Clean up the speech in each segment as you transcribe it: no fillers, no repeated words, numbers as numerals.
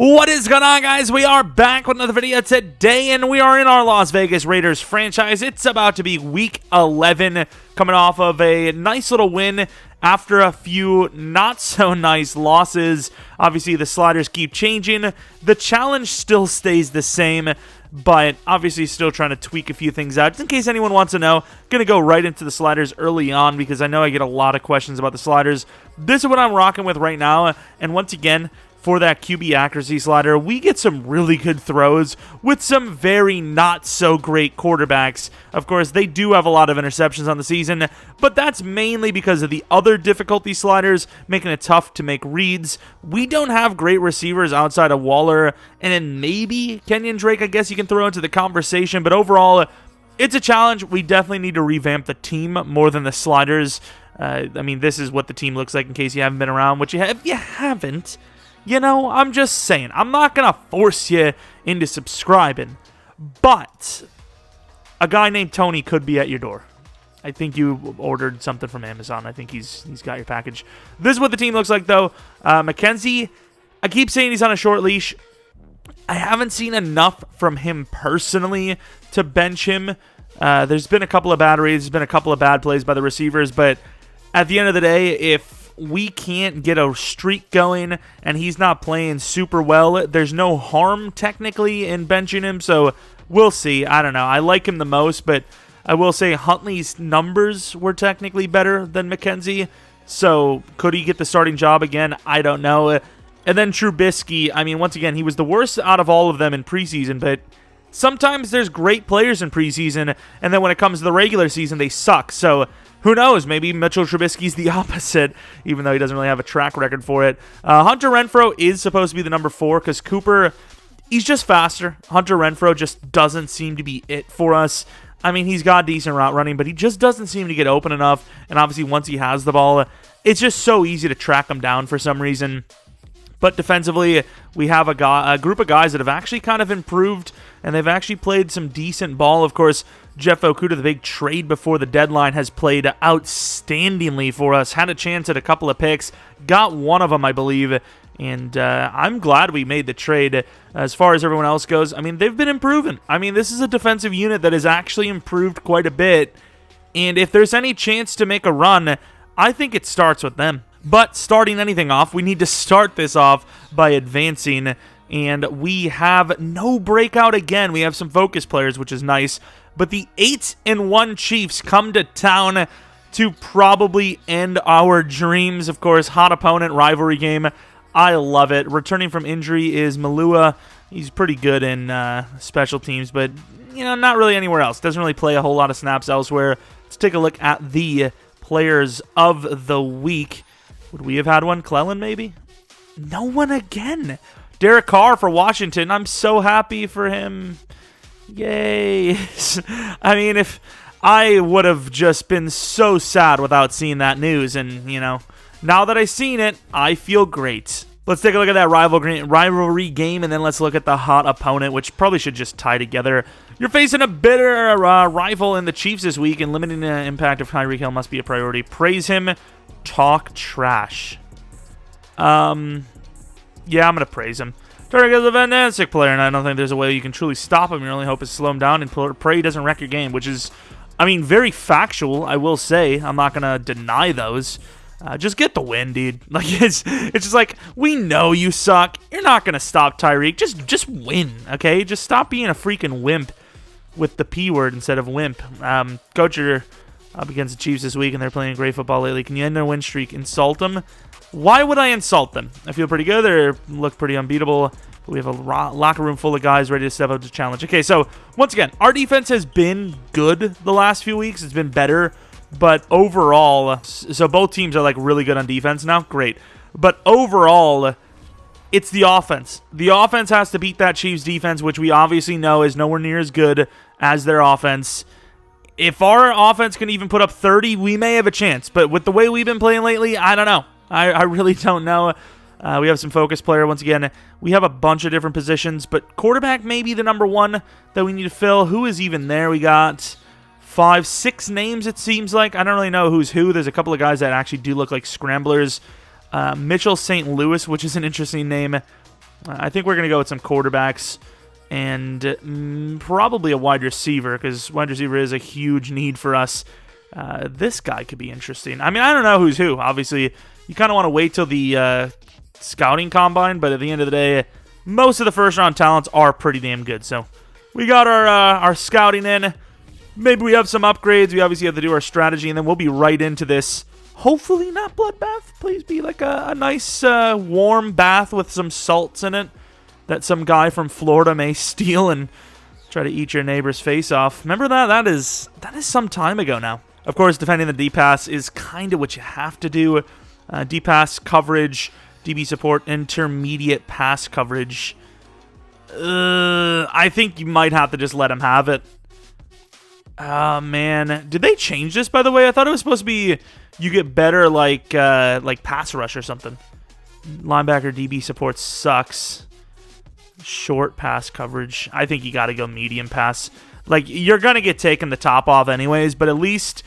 What is going on, guys? We are back with another video today, and we are in our Las Vegas Raiders franchise. It's about to be Week 11, coming off of a nice little win after a few not-so-nice losses. Obviously, the sliders keep changing. The challenge still stays the same, but obviously still trying to tweak a few things out. Just in case anyone wants to know, going to go right into the sliders early on because I know I get a lot of questions about the sliders. This is what I'm rocking with right now, and once again, for that QB accuracy slider, we get some really good throws with some very not-so-great quarterbacks. Of course, they do have a lot of interceptions on the season, but that's mainly because of the other difficulty sliders, making it tough to make reads. We don't have great receivers outside of Waller, and then maybe Kenyon Drake, I guess you can throw into the conversation, but overall, it's a challenge. We definitely need to revamp the team more than the sliders. I mean, this is what the team looks like in case you haven't been around, which if you haven't, you know, I'm just saying, I'm not going to force you into subscribing, but a guy named Tony could be at your door. I think you ordered something from Amazon. I think he's got your package. This is what the team looks like, though. Mckenzie, I keep saying he's on a short leash. I haven't seen enough from him personally to bench him. There's been a couple of bad reads. There's been a couple of bad plays by the receivers, but at the end of the day, if we can't get a streak going and he's not playing super well, there's no harm technically in benching him, so we'll see. I don't know. I like him the most, but I will say Huntley's numbers were technically better than Mckenzie, so could he get the starting job again? I don't know. And then Trubisky, I mean, once again, he was the worst out of all of them in preseason, but sometimes there's great players in preseason, and then when it comes to the regular season, they suck, so who knows? Maybe Mitchell Trubisky's the opposite, even though he doesn't really have a track record for it. Hunter Renfrow is supposed to be the number 4 because Cooper, he's just faster. Hunter Renfrow just doesn't seem to be it for us. I mean, he's got decent route running, but he just doesn't seem to get open enough. And obviously, once he has the ball, it's just so easy to track him down for some reason. But defensively, we have a group of guys that have actually kind of improved, and they've actually played some decent ball. Of course, Jeff Okudah, the big trade before the deadline, has played outstandingly for us. Had a chance at a couple of picks. Got one of them, I believe. And I'm glad we made the trade. As far as everyone else goes, I mean, they've been improving. I mean, this is a defensive unit that has actually improved quite a bit. And if there's any chance to make a run, I think it starts with them. But starting anything off, we need to start this off by advancing. And we have no breakout again. We have some focus players, which is nice. But the 8-1 Chiefs come to town to probably end our dreams. Of course, hot opponent, rivalry game. I love it. Returning from injury is Malua. He's pretty good in special teams, but you know, not really anywhere else. Doesn't really play a whole lot of snaps elsewhere. Let's take a look at the players of the week. Would we have had one? Clellan, maybe? No one again. Derek Carr for Washington. I'm so happy for him. Yay. I mean, if I would have just been so sad without seeing that news, and, you know, now that I've seen it, I feel great. Let's take a look at that rivalry game, and then let's look at the hot opponent, which probably should just tie together. You're facing a bitter rival in the Chiefs this week, and limiting the impact of Tyreek Hill must be a priority. Praise him. Talk trash. Yeah, I'm going to praise him. Tyreek is a fantastic player, and I don't think there's a way you can truly stop him. Your only hope is to slow him down and pray he doesn't wreck your game, which is, I mean, very factual, I will say. I'm not going to deny those. Just get the win, dude. Like, it's just like, we know you suck. You're not going to stop Tyreek. Just win, okay? Just stop being a freaking wimp with the P word instead of wimp. Coach, you're up against the Chiefs this week, and they're playing great football lately. Can you end their win streak? Insult them? Why would I insult them? I feel pretty good. They look pretty unbeatable. But we have a locker room full of guys ready to step up to challenge. Okay, so once again, our defense has been good the last few weeks. It's been better. But overall, so both teams are like really good on defense now. Great. But overall, it's the offense. The offense has to beat that Chiefs defense, which we obviously know is nowhere near as good as their offense. If our offense can even put up 30, we may have a chance. But with the way we've been playing lately, I don't know. I really don't know. We have some focus player. Once again, we have a bunch of different positions, but quarterback may be the number 1 that we need to fill. Who is even there? We got 5, 6 names, it seems like. I don't really know who's who. There's a couple of guys that actually do look like scramblers. Mitchell St. Louis, which is an interesting name. I think we're going to go with some quarterbacks and probably a wide receiver, because wide receiver is a huge need for us. This guy could be interesting. I mean, I don't know who's who. Obviously, you kind of want to wait till the scouting combine, but at the end of the day, most of the first-round talents are pretty damn good. So we got our scouting in. Maybe we have some upgrades. We obviously have to do our strategy, and then we'll be right into this. Hopefully not bloodbath. Please be like a nice warm bath with some salts in it that some guy from Florida may steal and try to eat your neighbor's face off. Remember that? That is some time ago now. Of course, defending the D-pass is kind of what you have to do. D-pass coverage, DB support, intermediate pass coverage. I think you might have to just let him have it. Man. Did they change this, by the way? I thought it was supposed to be you get better like pass rush or something. Linebacker DB support sucks. Short pass coverage. I think you got to go medium pass. Like, you're going to get taken the top off anyways, but at least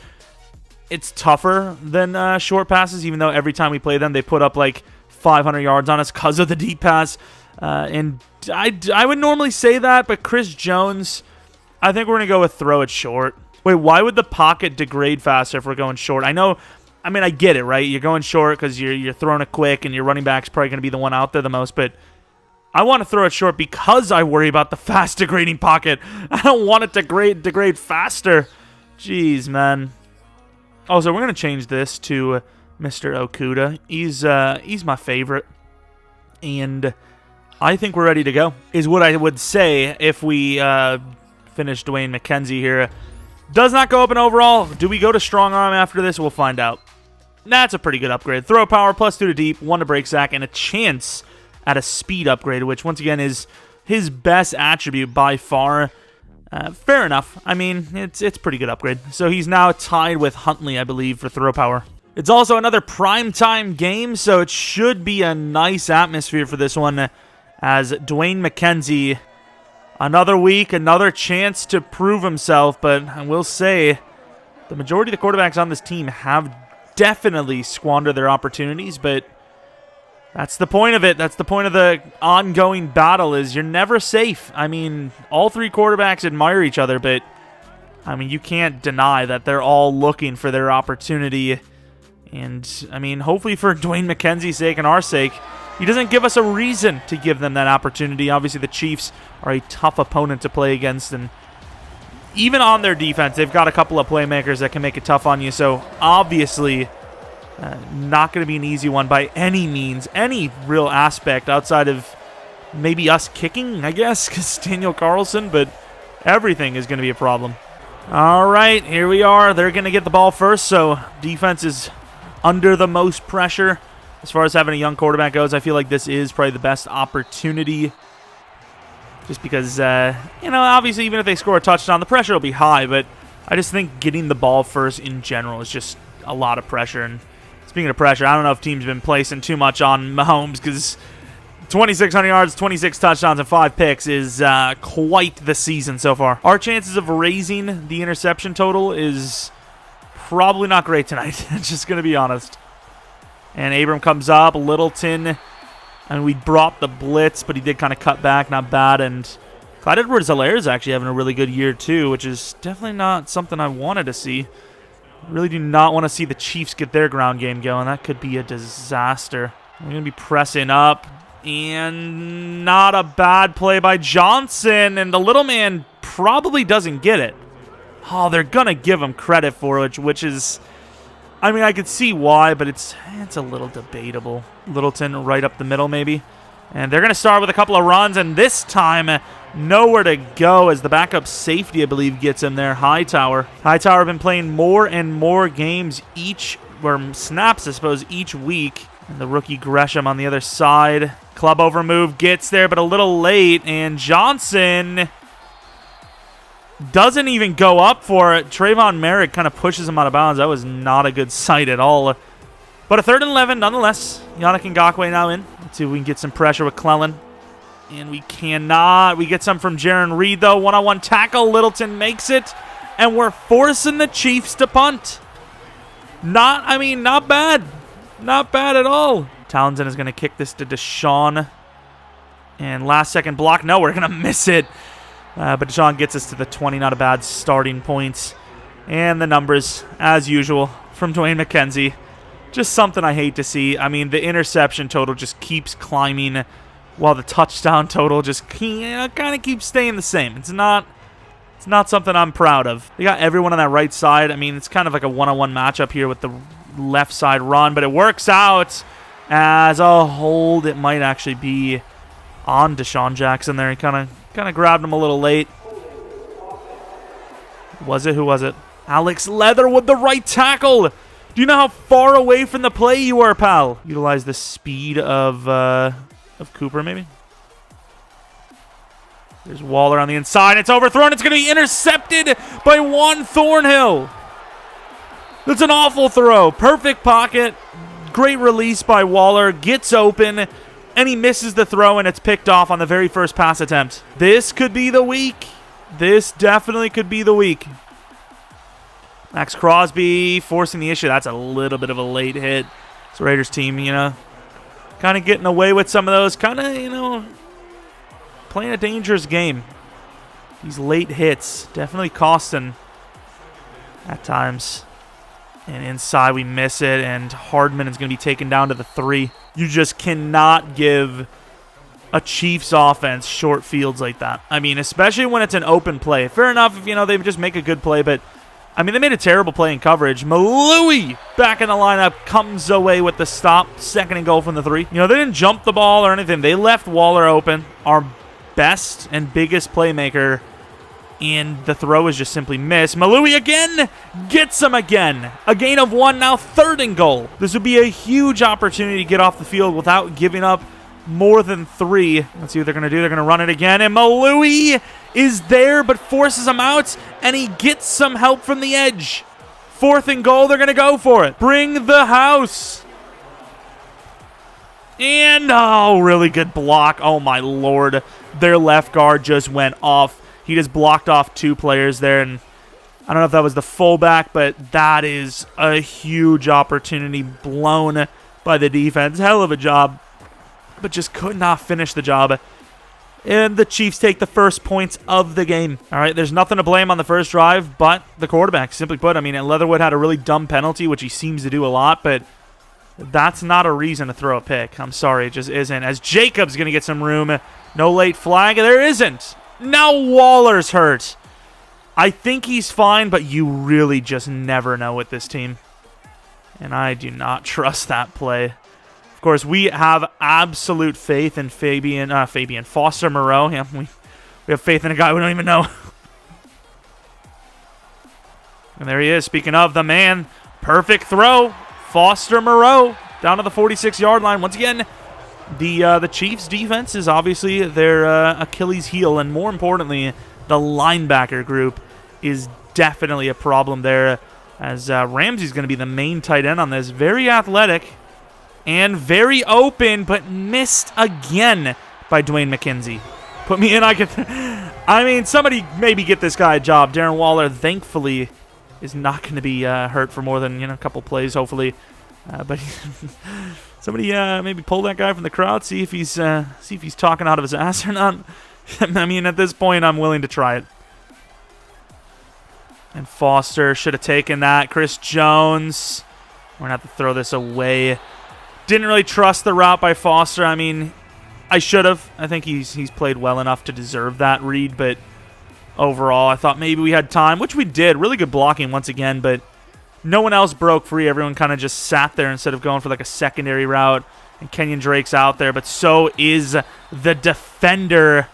it's tougher than short passes, even though every time we play them, they put up like 500 yards on us because of the deep pass. And I would normally say that, but Chris Jones, I think we're going to go with throw it short. Wait, why would the pocket degrade faster if we're going short? I mean, I get it, right? You're going short because you're throwing it quick, and your running back's probably going to be the one out there the most, but I want to throw it short because I worry about the fast degrading pocket. I don't want it to degrade faster. Jeez, man. Oh, so we're going to change this to Mr. Okuda. He's my favorite. And I think we're ready to go, is what I would say if we finish Dwayne Mckenzie here. Does not go up in overall. Do we go to strong arm after this? We'll find out. That's a pretty good upgrade. Throw power, +2 to deep, 1 to break sack, and a chance at a speed upgrade, which once again is his best attribute by far. Fair enough. I mean, it's pretty good upgrade. So he's now tied with Huntley, I believe, for throw power. It's also another primetime game, so it should be a nice atmosphere for this one, as Dwayne Mckenzie, another week, another chance to prove himself, but I will say the majority of the quarterbacks on this team have definitely squandered their opportunities, but that's the point of it. That's the point of the ongoing battle, is you're never safe. I mean, all three quarterbacks admire each other, but I mean, you can't deny that they're all looking for their opportunity. And I mean, hopefully for Dwayne Mckenzie's sake and our sake, he doesn't give us a reason to give them that opportunity. Obviously, the Chiefs are a tough opponent to play against, and even on their defense, they've got a couple of playmakers that can make it tough on you. So obviously, not going to be an easy one by any means, any real aspect outside of maybe us kicking, I guess, because Daniel Carlson, but everything is going to be a problem. All right, here we are. They're going to get the ball first, so defense is under the most pressure. As far as having a young quarterback goes, I feel like this is probably the best opportunity, just because, obviously even if they score a touchdown, the pressure will be high, but I just think getting the ball first in general is just a lot of pressure. And speaking of pressure, I don't know if teams have been placing too much on Mahomes, because 2,600 yards, 26 touchdowns, and 5 picks is quite the season so far. Our chances of raising the interception total is probably not great tonight. Just going to be honest. And Abram comes up. Littleton, and we brought the blitz, but he did kind of cut back. Not bad. And Clyde Edwards-Helaire is actually having a really good year too, which is definitely not something I wanted to see. Really do not want to see the Chiefs get their ground game going. That could be a disaster. We're going to be pressing up. And not a bad play by Johnson. And the little man probably doesn't get it. Oh, they're going to give him credit for it, which is, I mean, I could see why, but it's a little debatable. Littleton right up the middle maybe. And they're going to start with a couple of runs, and this time nowhere to go as the backup safety, I believe, gets him there. Hightower. Hightower been playing more and more games snaps, I suppose, each week. And the rookie Gresham on the other side. Club over move gets there, but a little late. And Johnson doesn't even go up for it. Trayvon Merrick kind of pushes him out of bounds. That was not a good sight at all. But a 3rd and 11 nonetheless. Yannick Ngakoue now in. Let's see if we can get some pressure with Clellan. And we cannot. We get some from Jaron Reed, though. One-on-one tackle. Littleton makes it. And we're forcing the Chiefs to punt. Not bad. Not bad at all. Townsend is going to kick this to Deshaun. And last-second block. No, we're going to miss it. But Deshaun gets us to the 20. Not a bad starting point. And the numbers, as usual, from Dwayne Mckenzie. Just something I hate to see. I mean, the interception total just keeps climbing while the touchdown total just kind of keeps staying the same. It's not something I'm proud of. They got everyone on that right side. I mean, it's kind of like a one-on-one matchup here with the left side run, but it works out as a hold. It might actually be on Deshaun Jackson there. He kind of grabbed him a little late. Was it? Who was it? Alex Leather with the right tackle. Do you know how far away from the play you are, pal? Utilize the speed of Cooper, maybe. There's Waller on the inside. It's overthrown. It's going to be intercepted by Juan Thornhill. That's an awful throw. Perfect pocket. Great release by Waller. Gets open, and he misses the throw, and it's picked off on the very first pass attempt. This could be the week. This definitely could be the week. Max Crosby forcing the issue. That's a little bit of a late hit. It's the Raiders team, kind of getting away with some of those. Kind of, playing a dangerous game. These late hits definitely costing at times. And inside we miss it, and Hardman is going to be taken down to the 3. You just cannot give a Chiefs offense short fields like that. I mean, especially when it's an open play. Fair enough if, they just make a good play, but I mean, they made a terrible play in coverage. Malui back in the lineup, comes away with the stop. 2nd and goal from the 3. They didn't jump the ball or anything. They left Waller open, our best and biggest playmaker, and the throw is just simply missed. Malui again gets him again. A gain of 1, now 3rd and goal. This would be a huge opportunity to get off the field without giving up more than 3. Let's see what they're going to do. They're going to run it again, and Malui is there but forces him out, and he gets some help from the edge. 4th and goal. They're going to go for it. Bring the house. And, really good block. Oh, my Lord. Their left guard just went off. He just blocked off 2 players there, and I don't know if that was the fullback, but that is a huge opportunity blown by the defense. Hell of a job, but just could not finish the job. And the Chiefs take the first points of the game. All right, there's nothing to blame on the first drive but the quarterback. Simply put, I mean, Leatherwood had a really dumb penalty, which he seems to do a lot, but that's not a reason to throw a pick. I'm sorry, it just isn't. As Jacobs going to get some room. No late flag. There isn't. Now Waller's hurt. I think he's fine, but you really just never know with this team. And I do not trust that play. Of course, we have absolute faith in Foster Moreau. Yeah, we have faith in a guy we don't even know. And there he is. Speaking of the man, perfect throw. Foster Moreau down to the 46-yard line. Once again, the Chiefs' defense is obviously their Achilles heel, and more importantly, the linebacker group is definitely a problem there, as Ramsey's going to be the main tight end on this. Very athletic and very open, but missed again by Dwayne Mckenzie. Put me in. I mean, somebody maybe get this guy a job. Darren Waller, thankfully, is not going to be hurt for more than a couple plays, hopefully. But somebody maybe pull that guy from the crowd, see if he's talking out of his ass or not. I mean, at this point, I'm willing to try it. And Foster should have taken that. Chris Jones, we're going to have to throw this away. Didn't really trust the route by Foster. I mean, I should have. I think he's played well enough to deserve that read, but overall, I thought maybe we had time, which we did. Really good blocking once again, but no one else broke free. Everyone kind of just sat there instead of going for like a secondary route. And Kenyon Drake's out there, but so is the defender.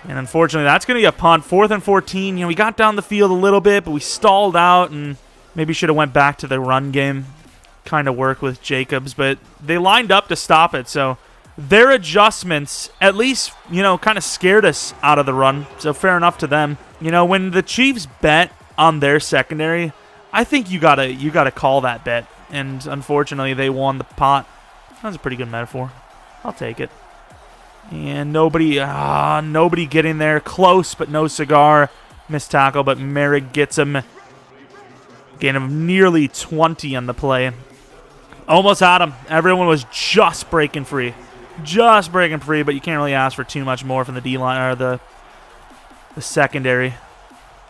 And unfortunately, that's going to be a punt. 4th and 14. We got down the field a little bit, but we stalled out and maybe should have went back to the run game. Kind of work with Jacobs, but they lined up to stop it. So their adjustments at least, kind of scared us out of the run. So fair enough to them. When the Chiefs bet on their secondary, I think you gotta call that bet. And unfortunately, they won the pot. That was a pretty good metaphor. I'll take it. And nobody getting there. Close, but no cigar. Missed tackle, but Merrick gets him. Gain of nearly 20 on the play. Almost had him. Everyone was just breaking free. just breaking free, but you can't really ask for too much more from the D-line or the secondary.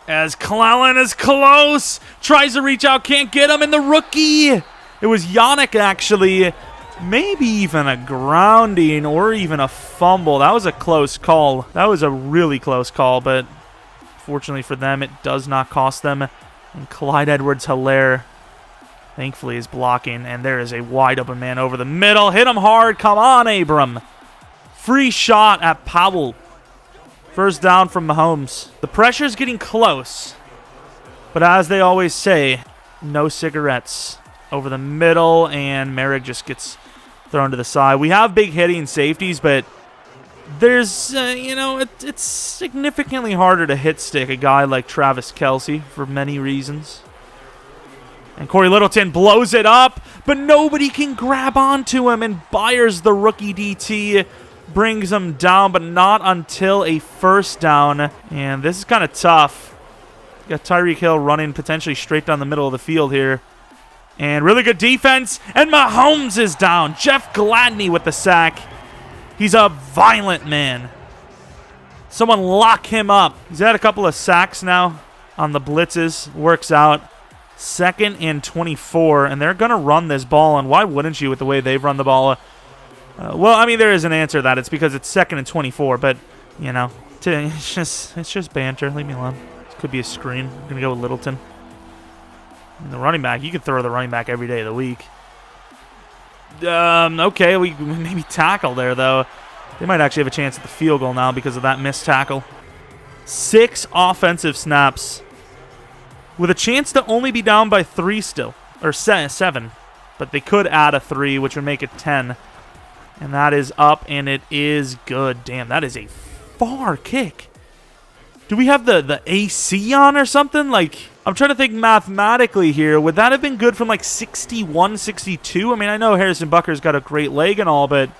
As Clellan is close, tries to reach out, can't get him, and the rookie, it was Yannick actually, maybe even a grounding or even a fumble. That was a close call. That was a really close call, but fortunately for them, it does not cost them. And Clyde Edwards-Helaire, thankfully, is blocking, and there is a wide open man over the middle. Hit him hard. Come on, Abram. Free shot at Powell. First down from Mahomes. The pressure's getting close, but as they always say, no cigarettes. Over the middle, and Merrick just gets thrown to the side. We have big hitting safeties, but there's, it's significantly harder to hit stick a guy like Travis Kelce for many reasons. And Corey Littleton blows it up, but nobody can grab onto him, and Byers, the rookie DT, brings him down, but not until a first down. And this is kind of tough. Got Tyreek Hill running potentially straight down the middle of the field here. And really good defense, and Mahomes is down. Jeff Gladney with the sack. He's a violent man. Someone lock him up. He's had a couple of sacks now on the blitzes. Works out. 2nd and 24, and they're going to run this ball, and why wouldn't you with the way they've run the ball? Well, I mean, there is an answer to that. It's because it's 2nd and 24, but, it's just banter. Leave me alone. This could be a screen. I'm going to go with Littleton. And the running back, you could throw the running back every day of the week. Okay, we maybe tackle there, though. They might actually have a chance at the field goal now because of that missed tackle. 6 offensive snaps with a chance to only be down by 3 still, or 7. But they could add a 3, which would make it 10. And that is up, and it is good. Damn, that is a far kick. Do we have the AC on or something? Like, I'm trying to think mathematically here. Would that have been good from like 61, 62? I mean, I know Harrison Butker's got a great leg and all, but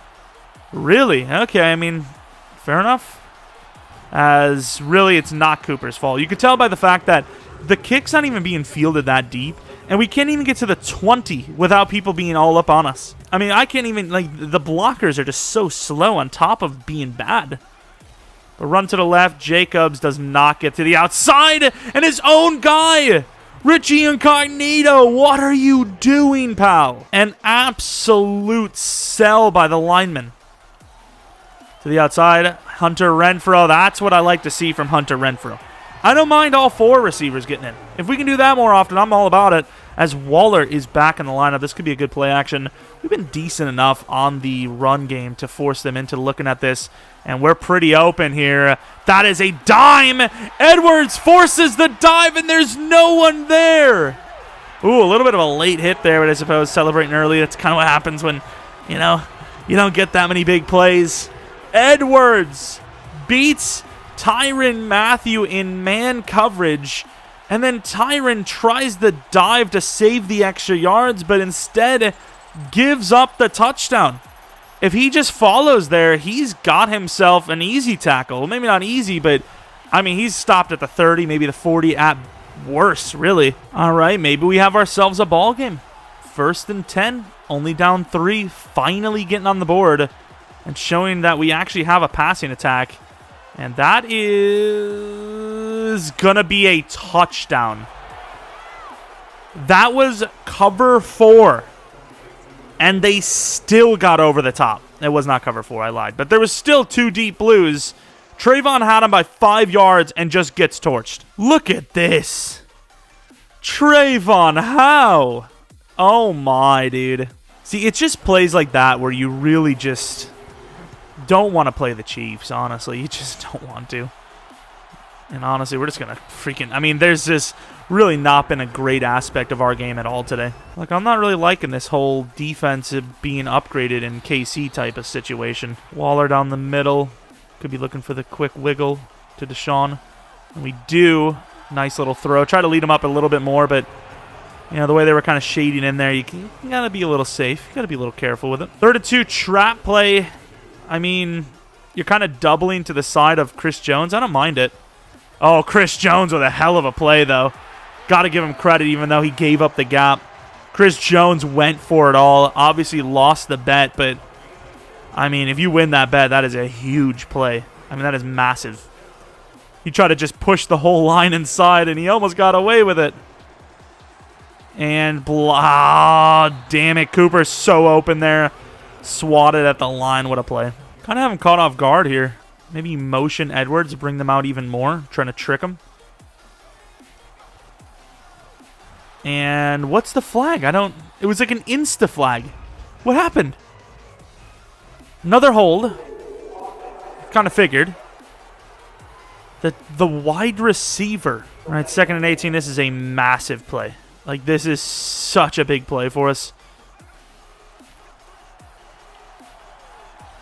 really? Okay, I mean, fair enough. As really, it's not Cooper's fault. You could tell by the fact that the kick's not even being fielded that deep, and we can't even get to the 20 without people being all up on us. I mean, I can't even, the blockers are just so slow on top of being bad. The run to the left, Jacobs does not get to the outside, and his own guy, Richie Incognito, what are you doing, pal? An absolute sell by the lineman. To the outside, Hunter Renfrow, that's what I like to see from Hunter Renfrow. I don't mind all 4 receivers getting in. If we can do that more often, I'm all about it. As Waller is back in the lineup, this could be a good play action. We've been decent enough on the run game to force them into looking at this, and we're pretty open here. That is a dime. Edwards forces the dive, and there's no one there. Ooh, a little bit of a late hit there, but I suppose celebrating early, that's kind of what happens when, you don't get that many big plays. Edwards beats Tyrann Mathieu in man coverage, and then Tyrann tries the dive to save the extra yards, but instead gives up the touchdown. If he just follows there, he's got himself an easy tackle. Maybe not easy, but, I mean, he's stopped at the 30, maybe the 40 at worst, really. All right, maybe we have ourselves a ball game. 1st and 10, only down 3, finally getting on the board and showing that we actually have a passing attack. And that is going to be a touchdown. That was cover 4. And they still got over the top. It was not cover 4, I lied. But there was still 2 deep blues. Trayvon had him by 5 yards and just gets torched. Look at this. Trayvon, how? Oh my, dude. See, it's just plays like that where you really just don't want to play the Chiefs, honestly. You just don't want to. And honestly, we're just going to freaking... I mean, there's just really not been a great aspect of our game at all today. Like, I'm not really liking this whole defensive being upgraded in KC type of situation. Waller down the middle. Could be looking for the quick wiggle to Deshaun. And we do. Nice little throw. Try to lead him up a little bit more, but... the way they were kind of shading in there, you got to be a little safe. You got to be a little careful with it. 3rd and 2 trap play. I mean, you're kind of doubling to the side of Chris Jones. I don't mind it. Oh, Chris Jones with a hell of a play, though. Got to give him credit, even though he gave up the gap. Chris Jones went for it all. Obviously lost the bet, but I mean, if you win that bet, that is a huge play. I mean, that is massive. He tried to just push the whole line inside, and he almost got away with it. And blah, damn it. Cooper's so open there. Swatted at the line. What a play. Kind of have him caught off guard here. Maybe motion Edwards, bring them out even more. Trying to trick him. And what's the flag? It was like an insta flag. What happened? Another hold. Kind of figured. The wide receiver. All right, 2nd and 18. This is a massive play. Like, this is such a big play for us.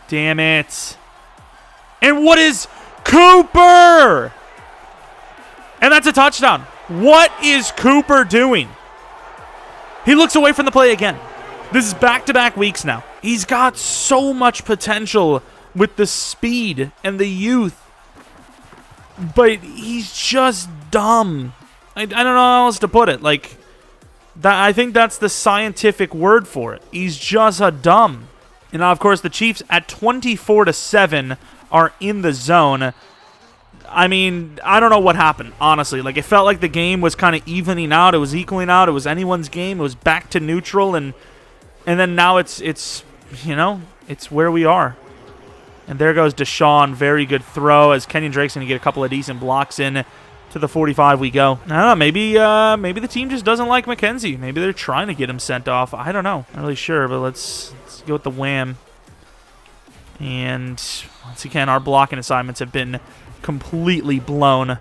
Damn it. And what is Cooper? And that's a touchdown. What is Cooper doing? He looks away from the play again. This is back-to-back weeks now. He's got so much potential with the speed and the youth. But he's just dumb. I don't know how else to put it. Like, I think that's the scientific word for it. He's just a dumb. And now, of course, the Chiefs at 24-7 are in the zone. I mean, I don't know what happened, honestly. Like, it felt like the game was kind of evening out. It was equaling out. It was anyone's game. It was back to neutral. And then now it's you know, it's where we are. And there goes Deshaun. Very good throw as Kenyon Drake's going to get a couple of decent blocks in. To the 45 we go. I don't know, maybe the team just doesn't like Mckenzie. Maybe they're trying to get him sent off. I don't know. Not really sure, but let's go with the wham. And once again, our blocking assignments have been completely blown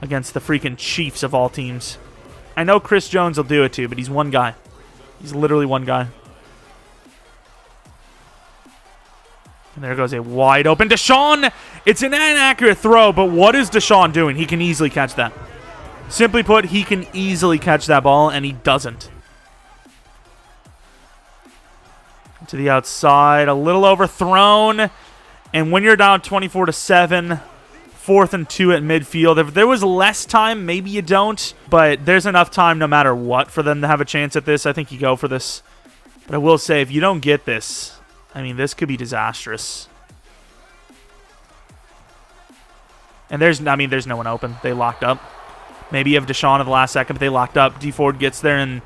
against the freaking Chiefs of all teams. I know Chris Jones will do it too, but he's one guy. He's literally one guy. And there goes a wide open Deshaun. It's an inaccurate throw, but what is Deshaun doing? He can easily catch that. Simply put, he can easily catch that ball, and he doesn't. To the outside, a little overthrown. And when you're down 24-7, 4th and 2 at midfield, if there was less time, maybe you don't. But there's enough time no matter what for them to have a chance at this. I think you go for this. But I will say, if you don't get this, I mean, this could be disastrous. And there's no one open. They locked up. Maybe you have Deshaun at the last second, but they locked up. D Ford gets there, and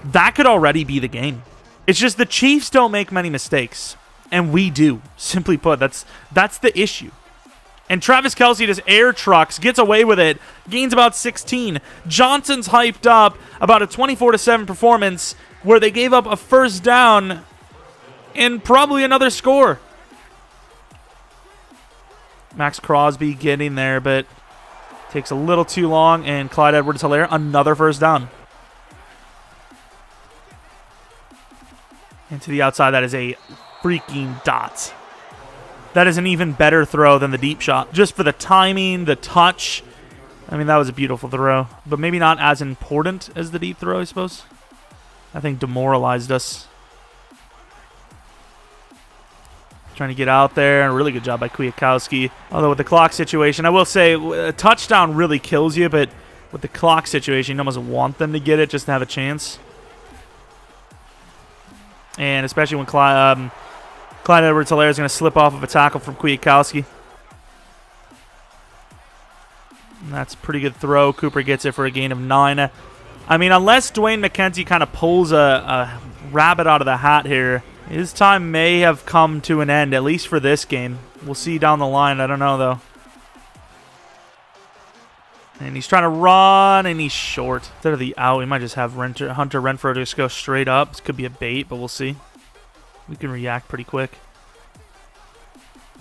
that could already be the game. It's just the Chiefs don't make many mistakes, and we do. Simply put, that's the issue. And Travis Kelce just air trucks, gets away with it, gains about 16. Johnson's hyped up about a 24-7 performance where they gave up a first down and probably another score. Max Crosby getting there, but takes a little too long. And Clyde Edwards-Helaire, another first down. And to the outside, that is a freaking dot. That is an even better throw than the deep shot. Just for the timing, the touch. I mean, that was a beautiful throw. But maybe not as important as the deep throw, I suppose. I think demoralized us. Trying to get out there, and a really good job by Kwiatkowski. Although with the clock situation, I will say a touchdown really kills you, but with the clock situation, you almost want them to get it just to have a chance. And especially when Clyde Edwards-Helaire is going to slip off of a tackle from Kwiatkowski. And that's a pretty good throw. Cooper gets it for a gain of 9. I mean, unless Dwayne Mckenzie kind of pulls a rabbit out of the hat here, his time may have come to an end, at least for this game. We'll see down the line. I don't know, though. And he's trying to run, and he's short. Instead of the out, we might just have Hunter Renfrow just go straight up. This could be a bait, but we'll see. We can react pretty quick.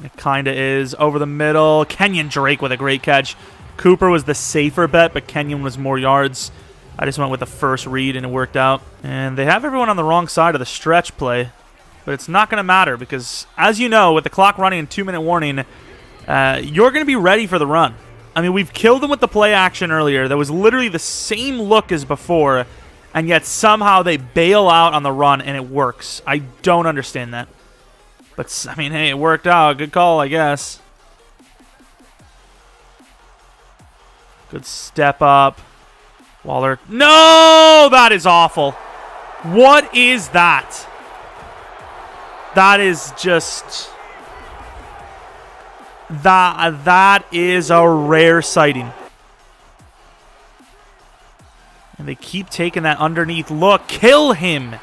It kind of is. Over the middle. Kenyon Drake with a great catch. Cooper was the safer bet, but Kenyon was more yards. I just went with the first read, and it worked out. And they have everyone on the wrong side of the stretch play. But it's not going to matter because, as you know, with the clock running and 2-minute warning, you're going to be ready for the run. I mean, we've killed them with the play action earlier. That was literally the same look as before, and yet somehow they bail out on the run, and it works. I don't understand that. But, I mean, hey, it worked out. Good call, I guess. Good step up. Waller. No! That is awful. What is that? That is just... That is a rare sighting. And they keep taking that underneath look. Kill him!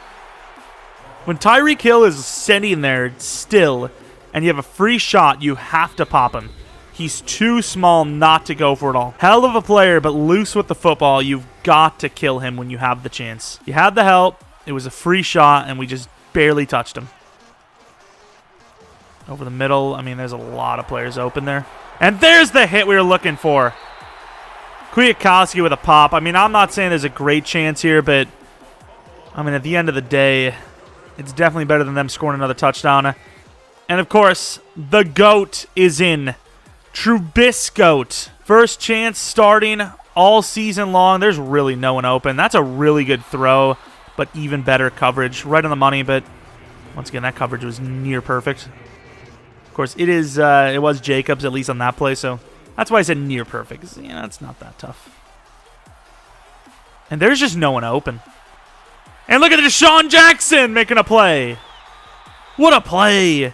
When Tyreek Hill is sitting there still, and you have a free shot, you have to pop him. He's too small not to go for it all. Hell of a player, but loose with the football. You've got to kill him when you have the chance. You had the help. It was a free shot, and we just barely touched him. Over the middle. I mean, there's a lot of players open there. And there's the hit we were looking for. Kwiatkowski with a pop. I mean, I'm not saying there's a great chance here, but I mean, at the end of the day, it's definitely better than them scoring another touchdown. And of course, the GOAT is in. Trubisky. First chance starting all season long. There's really no one open. That's a really good throw, but even better coverage. Right on the money, but once again, that coverage was near perfect. Of course, it was Jacobs, at least on that play, so that's why I said near perfect. Yeah, it's not that tough. And there's just no one open. And look at Deshaun Jackson making a play. What a play.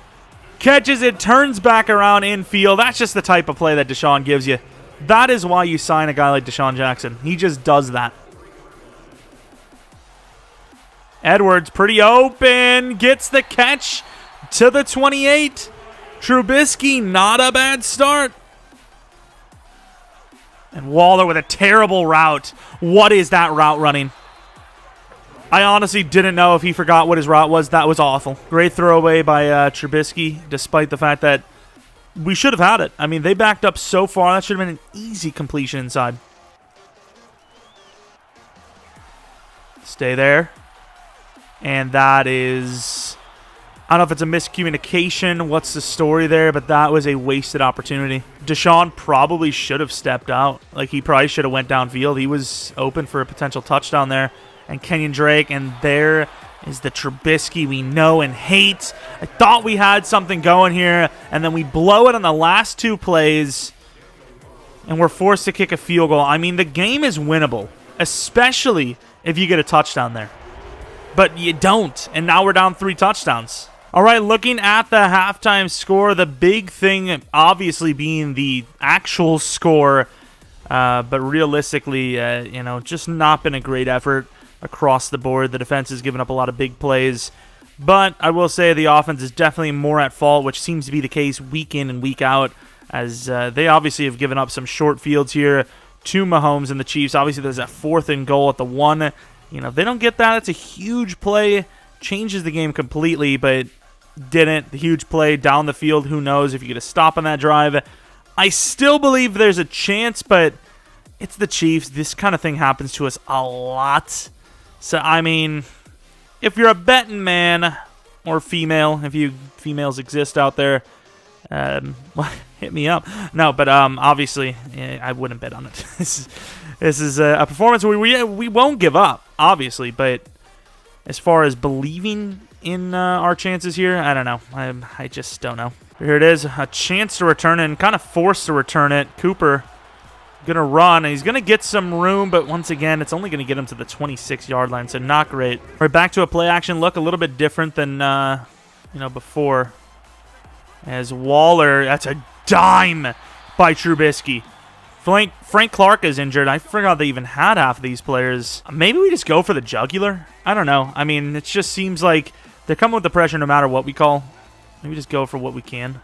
Catches it, turns back around infield. That's just the type of play that Deshaun gives you. That is why you sign a guy like Deshaun Jackson. He just does that. Edwards, pretty open. Gets the catch to the 28. Trubisky, not a bad start. And Waller with a terrible route. What is that route running? I honestly didn't know if he forgot what his route was. That was awful. Great throwaway by Trubisky, despite the fact that we should have had it. I mean, they backed up so far. That should have been an easy completion inside. Stay there. And that is... I don't know if it's a miscommunication. What's the story there? But that was a wasted opportunity. Deshaun probably should have stepped out. Like, he probably should have went downfield. He was open for a potential touchdown there. And Kenyon Drake, and there is the Trubisky we know and hate. I thought we had something going here, and then we blow it on the last two plays, and we're forced to kick a field goal. I mean, the game is winnable, especially if you get a touchdown there. But you don't, and now we're down 3 touchdowns. All right, looking at the halftime score, the big thing obviously being the actual score, but realistically, just not been a great effort across the board. The defense has given up a lot of big plays, but I will say the offense is definitely more at fault, which seems to be the case week in and week out, as they obviously have given up some short fields here to Mahomes and the Chiefs. Obviously, there's a 4th and goal at the 1. They don't get that. It's a huge play, changes the game completely, but didn't. The huge play down the field, who knows if you get a stop on that drive. I still believe there's a chance, but it's the Chiefs. This kind of thing happens to us a lot. So, I mean, if you're a betting man or female, if you females exist out there, hit me up. No, but obviously, I wouldn't bet on it. This is a performance where we won't give up, obviously, but as far as believing in our chances here, I don't know. I just don't know. Here it is, a chance to return it, and kind of forced to return it. Cooper going to run, and he's going to get some room, but once again, it's only going to get him to the 26-yard line, so not great. All right, back to a play-action look, a little bit different than before. As Waller, that's a dime by Trubisky. Frank Clark is injured. I forgot they even had half of these players. Maybe we just go for the jugular? I don't know. I mean, it just seems like they're coming with the pressure no matter what we call. Maybe just go for what we can.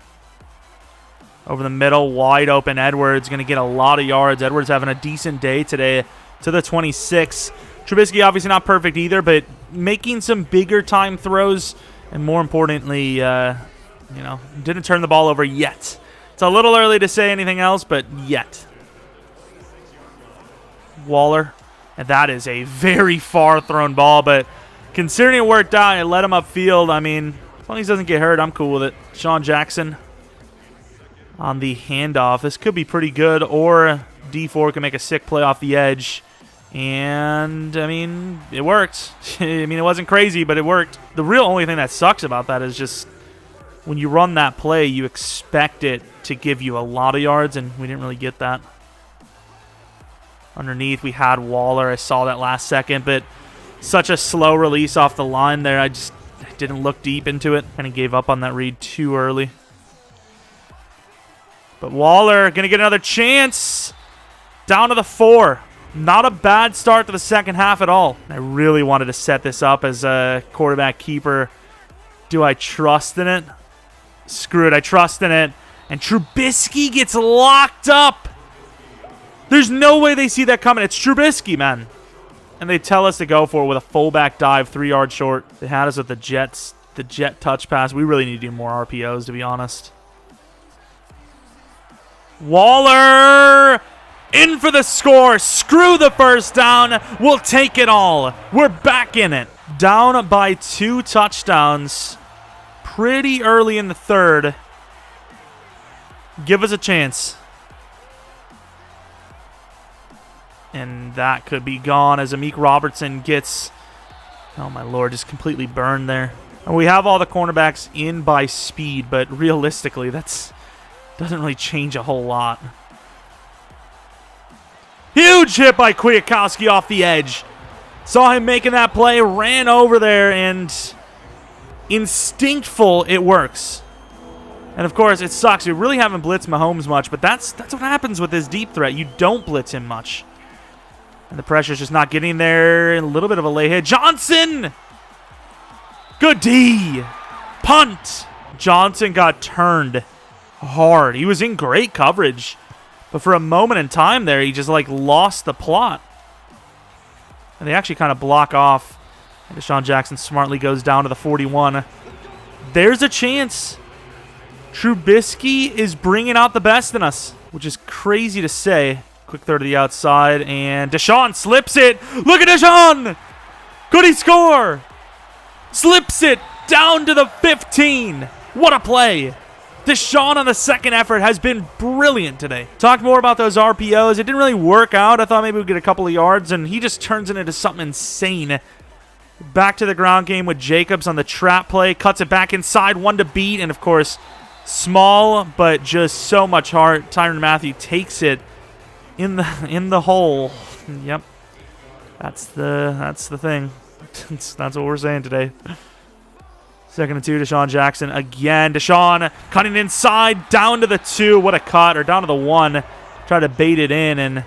Over the middle, wide open. Edwards going to get a lot of yards. Edwards having a decent day today to the 26. Trubisky obviously not perfect either, but making some bigger time throws. And more importantly, didn't turn the ball over yet. It's a little early to say anything else, but yet. Waller. And that is a very far thrown ball, but considering it worked out and let him upfield, I mean, as long as he doesn't get hurt, I'm cool with it. Deshaun Jackson on the handoff. This could be pretty good, or D4 can make a sick play off the edge. And, I mean, it worked. I mean, it wasn't crazy, but it worked. The real only thing that sucks about that is just when you run that play, you expect it to give you a lot of yards, and we didn't really get that. Underneath, we had Waller. I saw that last second, but such a slow release off the line there. I didn't look deep into it. Kind of gave up on that read too early. But Waller going to get another chance. Down to the 4. Not a bad start to the second half at all. I really wanted to set this up as a quarterback keeper. Do I trust in it? Screw it, I trust in it. And Trubisky gets locked up. There's no way they see that coming. It's Trubisky, man. And they tell us to go for it with a fullback dive 3 yards short. They had us with the jet touch pass. We really need to do more RPOs, to be honest. Waller in for the score. Screw the first down. We'll take it all. We're back in it. Down by 2 touchdowns pretty early in the third. Give us a chance. And that could be gone as Amik Robertson gets, oh my lord, just completely burned there. And we have all the cornerbacks in by speed, but realistically, that's doesn't really change a whole lot. Huge hit by Kwiatkowski off the edge. Saw him making that play, ran over there, and instinctful, it works. And of course, it sucks. We really haven't blitzed Mahomes much, but that's what happens with this deep threat. You don't blitz him much. And the pressure's just not getting there. A little bit of a lay hit. Johnson! Good D! Punt! Johnson got turned hard. He was in great coverage. But for a moment in time there, he just like lost the plot. And they actually kind of block off. And Deshaun Jackson smartly goes down to the 41. There's a chance. Trubisky is bringing out the best in us, which is crazy to say. Quick throw to the outside, and Deshaun slips it. Look at Deshaun! Could he score? Slips it down to the 15. What a play. Deshaun on the second effort has been brilliant today. Talk more about those RPOs. It didn't really work out. I thought maybe we'd get a couple of yards, and he just turns it into something insane. Back to the ground game with Jacobs on the trap play. Cuts it back inside, 1 to beat, and of course, small, but just so much heart. Tyrann Mathieu takes it in the hole. Yep. That's the thing. That's what we're saying today. 2nd and 2, Deshaun Jackson again. Deshaun cutting inside, down to the 2. What a cut, or down to the 1. Try to bait it in, and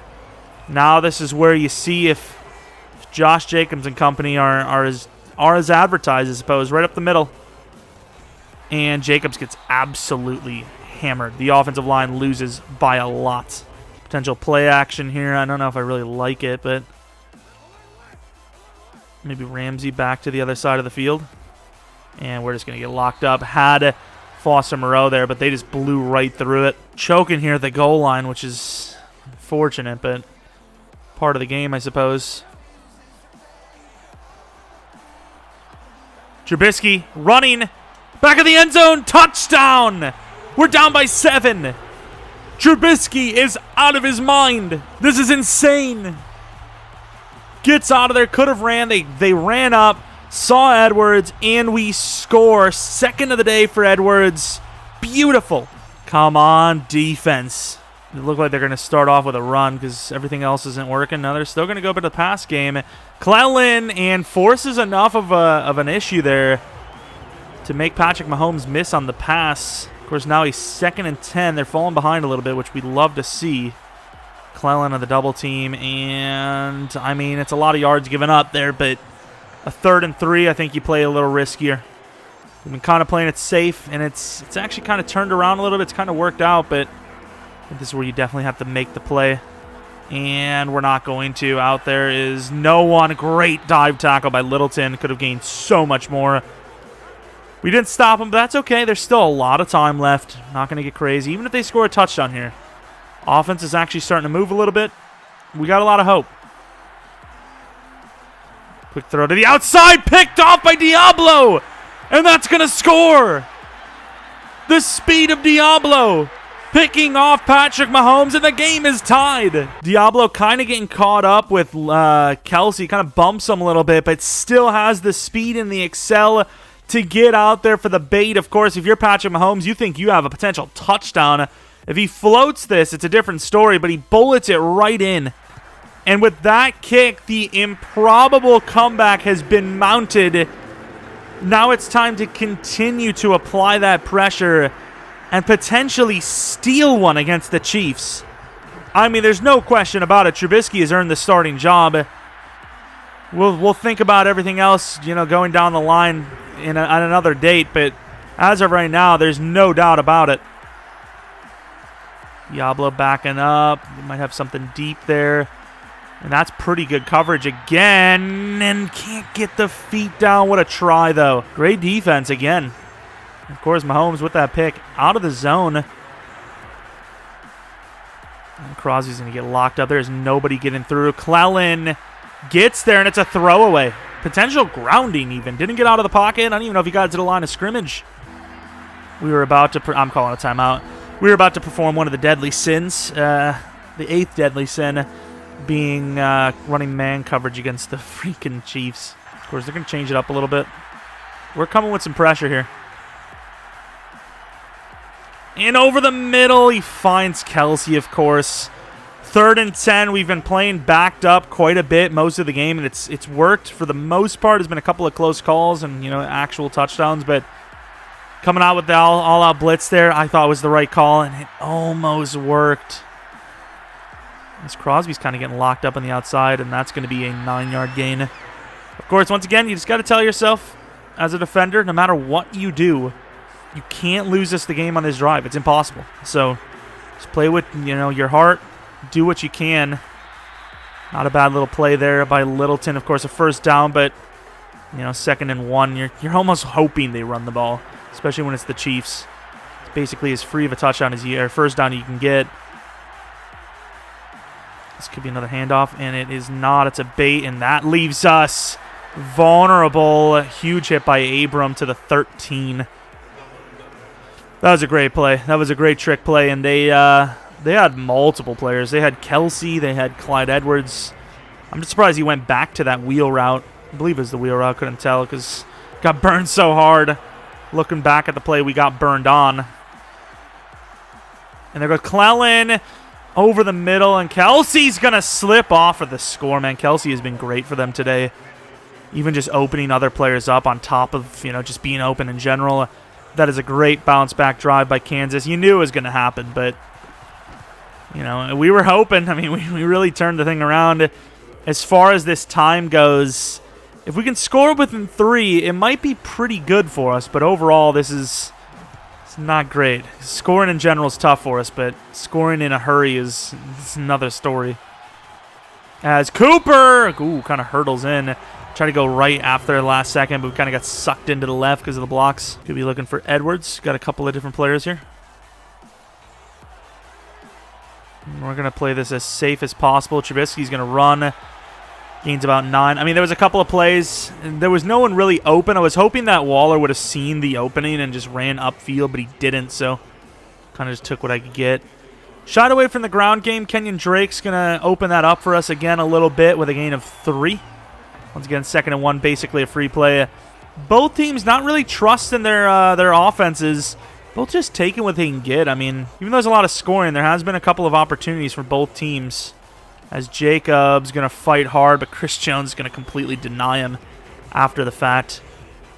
now this is where you see if Josh Jacobs and company are as advertised, I suppose, right up the middle. And Jacobs gets absolutely hammered. The offensive line loses by a lot. Potential play action here. I don't know if I really like it, but maybe Ramsey back to the other side of the field. And we're just going to get locked up. Had Foster Moreau there, but they just blew right through it. Choking here at the goal line, which is unfortunate, but part of the game, I suppose. Trubisky running. Back of the end zone. Touchdown. We're down by 7. Trubisky is out of his mind. This is insane. Gets out of there. Could have ran. They ran up. Saw Edwards, and we score. 2nd of the day for Edwards. Beautiful. Come on, defense. It looked like they're going to start off with a run because everything else isn't working. Now they're still going to go to the pass game. Clellan and forces enough of an issue there to make Patrick Mahomes miss on the pass. Of course, now he's 2nd and 10. They're falling behind a little bit, which we'd love to see. Clellan on the double team, and I mean, it's a lot of yards given up there, but a 3rd and 3, I think you play a little riskier. We've been kind of playing it safe, and it's actually kind of turned around a little bit. It's kind of worked out, but I think this is where you definitely have to make the play. And we're not going to. Out there is no one. Great dive tackle by Littleton. Could have gained so much more. We didn't stop him, but that's okay. There's still a lot of time left. Not going to get crazy, even if they score a touchdown here. Offense is actually starting to move a little bit. We got a lot of hope. Quick throw to the outside, picked off by Diablo, and that's going to score. The speed of Diablo picking off Patrick Mahomes, and the game is tied. Diablo kind of getting caught up with Kelsey, kind of bumps him a little bit, but still has the speed and the excel to get out there for the bait. Of course, if you're Patrick Mahomes, you think you have a potential touchdown. If he floats this, it's a different story, but he bullets it right in. And with that kick, the improbable comeback has been mounted Now it's time to continue to apply that pressure and potentially steal one against the Chiefs. I mean, there's no question about it. Trubisky has earned the starting job. We'll think about everything else, going down the line on another date, but as of right now, there's no doubt about it. Diablo backing up. We might have something deep there. And that's pretty good coverage again. And can't get the feet down. What a try, though. Great defense again. Of course, Mahomes with that pick out of the zone. And Crosby's going to get locked up. There's nobody getting through. Clellan gets there, and it's a throwaway. Potential grounding, even. Didn't get out of the pocket. I don't even know if he got to the line of scrimmage. We were about to... I'm calling a timeout. We were about to perform one of the deadly sins. The 8th deadly sin being running man coverage against the freaking Chiefs. Of course, they're going to change it up a little bit. We're coming with some pressure here. And over the middle, he finds Kelsey, of course. 3rd and 10. We've been playing backed up quite a bit most of the game, and it's worked for the most part. There's been a couple of close calls and actual touchdowns, but coming out with the all-out blitz there, I thought was the right call, and it almost worked. As Crosby's kind of getting locked up on the outside, and that's going to be a 9-yard gain. Of course, once again, you just got to tell yourself, as a defender, no matter what you do, you can't lose the game on this drive. It's impossible. So just play with your heart. Do what you can. Not a bad little play there by Littleton. Of course, a first down, but 2nd and 1. You're almost hoping they run the ball, especially when it's the Chiefs. It's basically as free of a touchdown as first down you can get. This could be another handoff, and it is not. It's a bait, and that leaves us vulnerable. Huge hit by Abram to the 13. That was a great play. That was a great trick play, and they had multiple players. They had Kelsey. They had Clyde Edwards. I'm just surprised he went back to that wheel route. I believe it was the wheel route. Couldn't tell because got burned so hard. Looking back at the play, we got burned on. And there goes Clellan over the middle, and Kelsey's going to slip off of the score, man. Kelsey has been great for them today. Even just opening other players up on top of, just being open in general. That is a great bounce-back drive by Kansas. You knew it was going to happen, but, we were hoping. I mean, we really turned the thing around. As far as this time goes, if we can score within 3, it might be pretty good for us, but overall, it's not great. Scoring in general is tough for us, but scoring in a hurry is another story. As Cooper, kind of hurdles in. Try to go right after the last second, but we kind of got sucked into the left because of the blocks. Could be looking for Edwards. Got a couple of different players here. And we're going to play this as safe as possible. Trubisky's going to run. Gains about 9. I mean, there was a couple of plays. And there was no one really open. I was hoping that Waller would have seen the opening and just ran upfield, but he didn't, so kind of just took what I could get. Shied away from the ground game. Kenyon Drake's going to open that up for us again a little bit with a gain of 3. Once again, 2nd and 1, basically a free play. Both teams not really trusting their offenses. Both just taking what they can get. I mean, even though there's a lot of scoring, there has been a couple of opportunities for both teams. As Jacobs going to fight hard, but Chris Jones is going to completely deny him after the fact.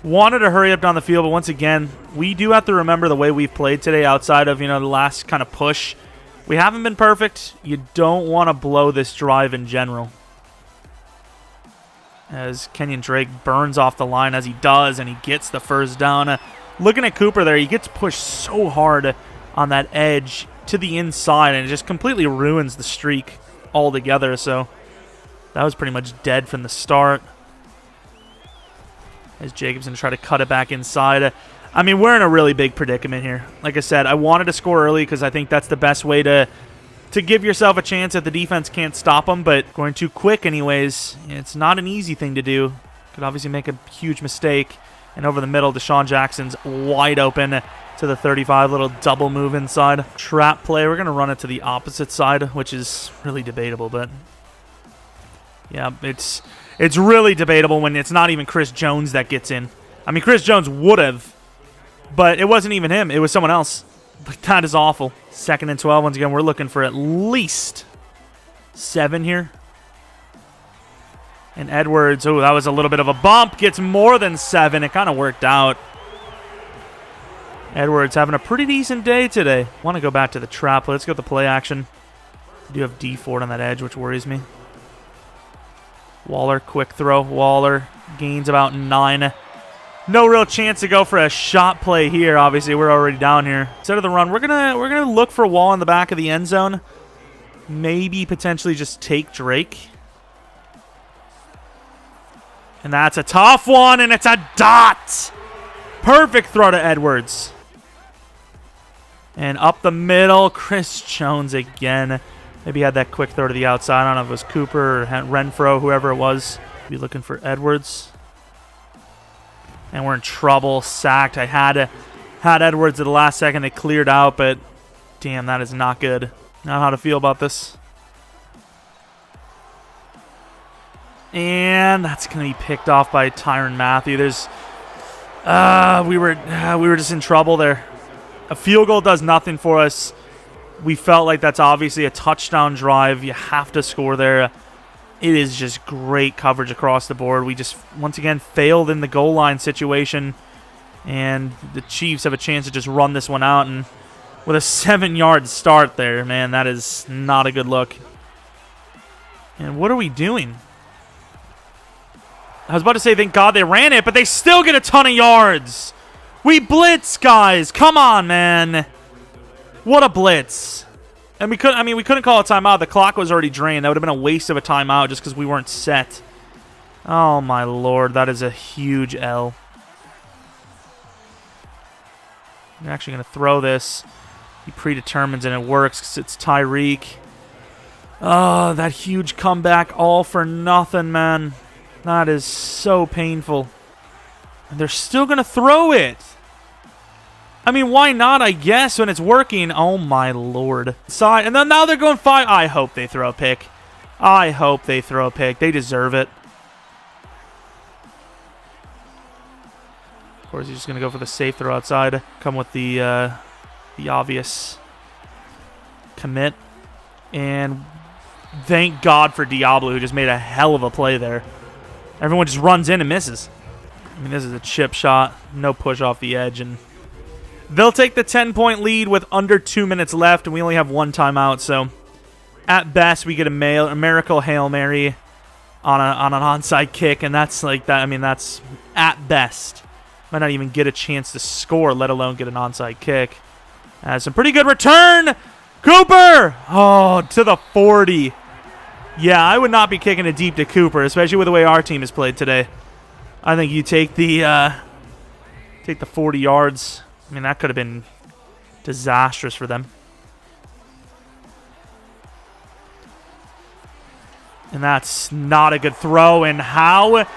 Wanted to hurry up down the field, but once again, we do have to remember the way we've played today outside of, the last kind of push. We haven't been perfect. You don't want to blow this drive in general. As Kenyon Drake burns off the line as he does, and he gets the first down. Looking at Cooper there, he gets pushed so hard on that edge to the inside, and it just completely ruins the streak altogether. So that was pretty much dead from the start. As Jacobs going to try to cut it back inside. I mean, we're in a really big predicament here. Like I said, I wanted to score early because I think that's the best way to give yourself a chance if the defense can't stop them, but going too quick anyways, it's not an easy thing to do. Could obviously make a huge mistake. And over the middle, Deshaun Jackson's wide open to the 35. Little double move inside. Trap play. We're going to run it to the opposite side, which is really debatable, but yeah, it's really debatable when it's not even Chris Jones that gets in. I mean, Chris Jones would have, but it wasn't even him. It was someone else. But that is awful. 2nd and 12. Once again, we're looking for at least 7 here. And Edwards, oh, that was a little bit of a bump. Gets more than 7. It kind of worked out. Edwards having a pretty decent day today. Want to go back to the trap. Let's go with the play action. We do have D Ford on that edge, which worries me. Waller, quick throw. Waller gains about 9. No real chance to go for a shot play here. Obviously, we're already down here. Instead of the run, we're gonna look for Wall in the back of the end zone. Maybe potentially just take Drake. And that's a tough one, and it's a dot. Perfect throw to Edwards. And up the middle, Chris Jones again. Maybe he had that quick throw to the outside. I don't know if it was Cooper or Renfro, whoever it was. Be looking for Edwards. And we're in trouble. Sacked. I had Edwards at the last second. It cleared out, but damn, that is not good. Not how to feel about this. And that's going to be picked off by Tyrann Mathieu. We were just in trouble there. A field goal does nothing for us. We felt like that's obviously a touchdown drive. You have to score there. It is just great coverage across the board. We just, once again, failed in the goal line situation. And the Chiefs have a chance to just run this one out. And with a 7-yard start there, man, that is not a good look. And what are we doing? I was about to say, thank God they ran it, but they still get a ton of yards. We blitz, guys. Come on, man. What a blitz. And we couldn't call a timeout. The clock was already drained. That would have been a waste of a timeout just because we weren't set. Oh, my Lord. That is a huge L. I'm actually going to throw this. He predetermines, and it works because it's Tyreek. Oh, that huge comeback all for nothing, man. That is so painful. And they're still going to throw it. I mean, why not, I guess, when it's working? Oh, my Lord. Side, and then now they're going 5. I hope they throw a pick. I hope they throw a pick. They deserve it. Of course, he's just going to go for the safe throw outside. Come with the obvious commit. And thank God for Diablo, who just made a hell of a play there. Everyone just runs in and misses. I mean, this is a chip shot. No push off the edge. And they'll take the 10-point lead with under 2 minutes left, and we only have 1 timeout. So, at best, we get a miracle Hail Mary on an onside kick, and that's like that. I mean, that's at best. Might not even get a chance to score, let alone get an onside kick. Some pretty good return. Cooper! Oh, to the 40. Yeah, I would not be kicking it deep to Cooper, especially with the way our team has played today. I think you take the 40 yards. I mean, that could have been disastrous for them. And that's not a good throw. And how?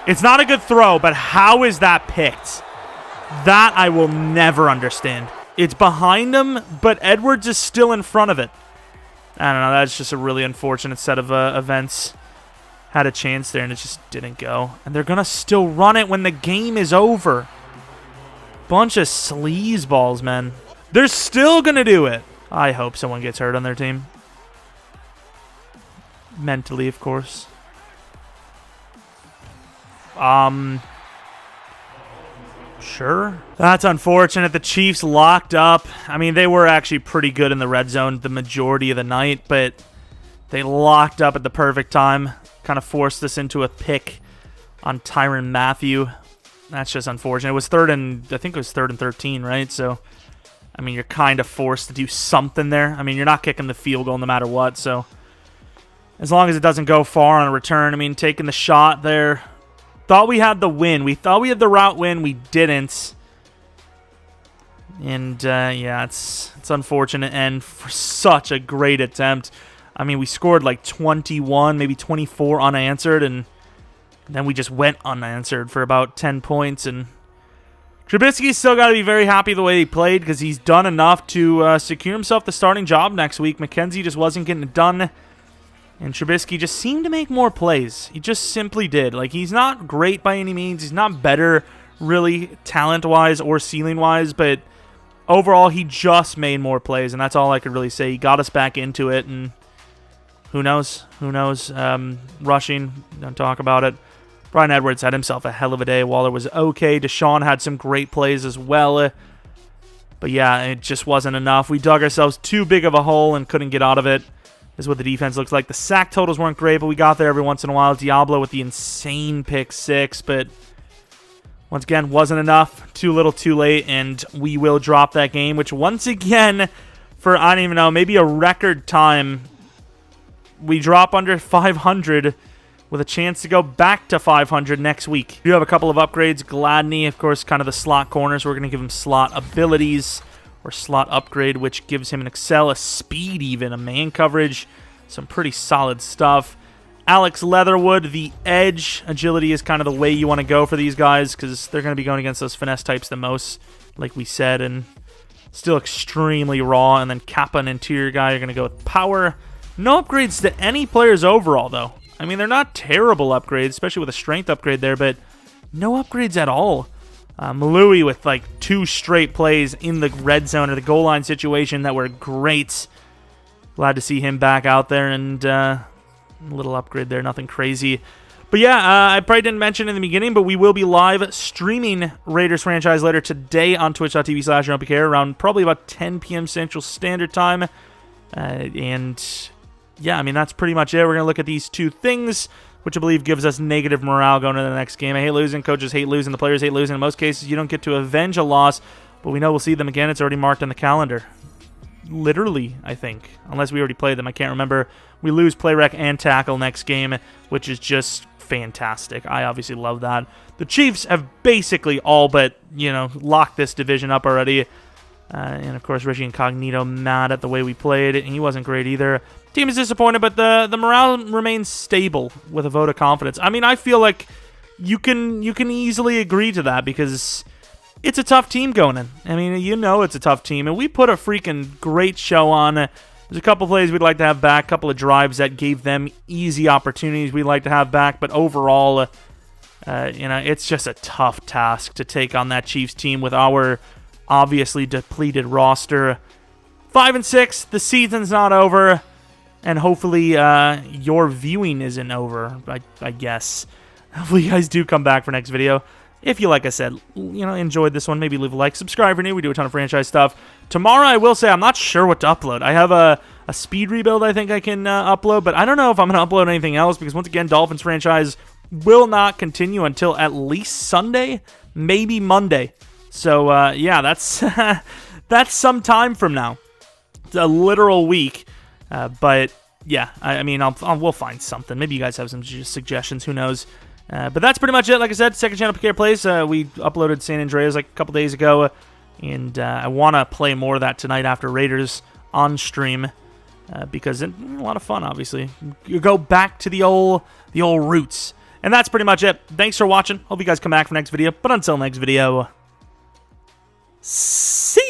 It's not a good throw, but how is that picked? That I will never understand. It's behind him, but Edwards is still in front of it. I don't know. That's just a really unfortunate set of events. Had a chance there, and it just didn't go. And they're going to still run it when the game is over. Bunch of sleazeballs, man. They're still going to do it. I hope someone gets hurt on their team. Mentally, of course. Sure. That's unfortunate. The Chiefs locked up. I mean, they were actually pretty good in the red zone the majority of the night, but they locked up at the perfect time. Kind of forced us into a pick on Tyrann Mathieu. That's just unfortunate. It was I think it was 3rd and 13, right? So, I mean, you're kind of forced to do something there. I mean, you're not kicking the field goal no matter what, so as long as it doesn't go far on a return. I mean, taking the shot there. Thought we had the win. We thought we had the route win. We didn't. And, yeah, it's unfortunate. And for such a great attempt. I mean, we scored like 21, maybe 24 unanswered. And then we just went unanswered for about 10 points. And Trubisky's still got to be very happy the way he played because he's done enough to secure himself the starting job next week. Mckenzie just wasn't getting it done. And Trubisky just seemed to make more plays. He just simply did. Like, he's not great by any means. He's not better, really, talent-wise or ceiling-wise. But overall, he just made more plays. And that's all I could really say. He got us back into it. And who knows? Who knows? Rushing, don't talk about it. Bryan Edwards had himself a hell of a day. Waller was okay. Deshaun had some great plays as well. But yeah, it just wasn't enough. We dug ourselves too big of a hole and couldn't get out of it. This is what the defense looks like. The sack totals weren't great, but we got there every once in a while. Diablo with the insane pick 6, but once again, wasn't enough. Too little, too late, and we will drop that game, which once again, for, I don't even know, maybe a record time, we drop under 500 with a chance to go back to 500 next week. We do have a couple of upgrades. Gladney, of course, kind of the slot corner, so we're going to give him slot abilities or slot upgrade, which gives him an excel, a speed even, a man coverage, some pretty solid stuff. Alex Leatherwood, the edge. Agility is kind of the way you want to go for these guys because they're going to be going against those finesse types the most, like we said, and still extremely raw. And then Kappa, an interior guy, you're going to go with power. No upgrades to any players overall, though. I mean, they're not terrible upgrades, especially with a strength upgrade there, but no upgrades at all. Malui with like 2 straight plays in the red zone or the goal line situation that were great. Glad to see him back out there, and a little upgrade there, nothing crazy. But yeah, I probably didn't mention in the beginning, but we will be live streaming Raiders franchise later today on twitch.tv/Jeromepkr around probably about 10 p.m. Central Standard Time. And yeah, I mean, that's pretty much it. We're going to look at these 2 things, which I believe gives us negative morale going into the next game. I hate losing, coaches hate losing, the players hate losing. In most cases, you don't get to avenge a loss, but we know we'll see them again. It's already marked on the calendar. Literally, I think. Unless we already played them. I can't remember. We lose play rec and tackle next game, which is just fantastic. I obviously love that. The Chiefs have basically all but, locked this division up already. And, of course, Reggie Incognito mad at the way we played. He wasn't great either. Team is disappointed, but the morale remains stable with a vote of confidence. I mean, I feel like you can easily agree to that because it's a tough team going in. I mean, it's a tough team, and we put a freaking great show on. There's a couple plays we'd like to have back, a couple of drives that gave them easy opportunities we'd like to have back, but overall, it's just a tough task to take on that Chiefs team with our obviously depleted roster. 5-6, the season's not over. And hopefully your viewing isn't over, I guess. Hopefully you guys do come back for next video. If you, like I said, enjoyed this one, maybe leave a like. Subscribe if you're new. We do a ton of franchise stuff. Tomorrow, I will say, I'm not sure what to upload. I have a speed rebuild I think I can upload, but I don't know if I'm going to upload anything else because, once again, Dolphins franchise will not continue until at least Sunday, maybe Monday. So, yeah, that's, that's some time from now. It's a literal week. But yeah, I mean, we'll find something. Maybe you guys have some suggestions. Who knows? But that's pretty much it. Like I said, second channel PK Plays. We uploaded San Andreas like a couple days ago, and I want to play more of that tonight after Raiders on stream because it's a lot of fun. Obviously, you go back to the old roots, and that's pretty much it. Thanks for watching. Hope you guys come back for next video. But until next video, see.